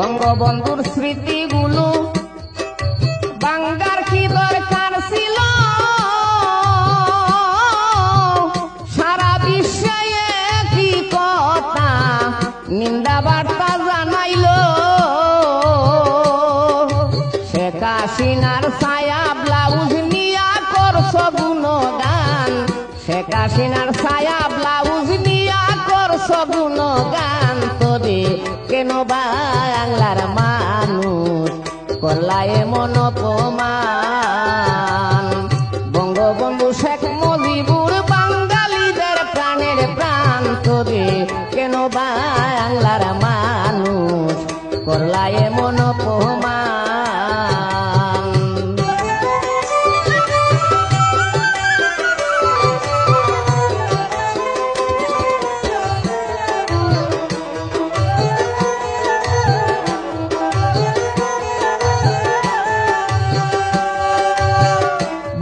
বঙ্গবন্ধুর স্মৃতিগুলো বাংলার কি দরকার ছিল? সারা বিশ্বে কি কথা নিন্দা বার্তা জানাইল। শেখ হাসিনার ছায়া ব্লাউজ নিয়া করছ গুণগান, শেখ হাসিনার ছায়া ব্লাউজ নিয়া করছ গুণগান। তোরে কেন বাংলার মানুষ করলা এমন অপমান? বঙ্গবন্ধু শেখ মুজিবুর বাঙালিদের প্রাণের প্রাণ। তোরে কেন বাংলার মানুষ করলা এমন অপমান?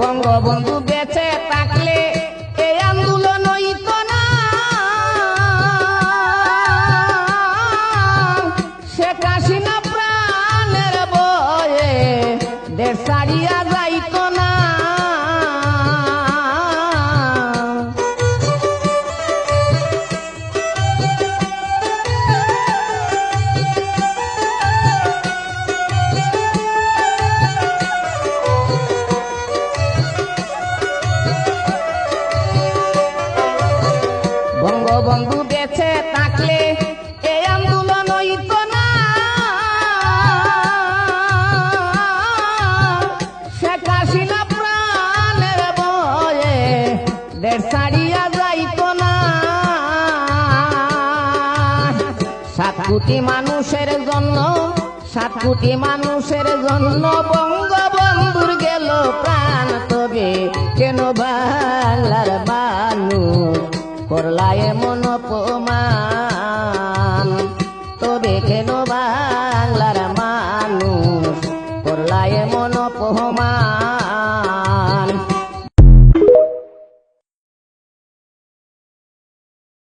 বঙ্গবন্ধু বেঁচে থাকলে এই আন্দোলন হইত না, শেখ হাসিনা প্রাণের বয়ে দেশ ছাড়িয়া যাইত না। বঙ্গবন্ধু বেঁচে থাকলে এই আন্দোলন হইত না, শেখ হাসিনা প্রাণের বয়ে দেশ ছাড়িয়া যাইত না। 7 কোটি মানুষের জন্য, 7 কোটি মানুষের জন্য বঙ্গবন্ধুর গেল প্রাণ। তবে কেন বাংলার মানুষ করলা এমন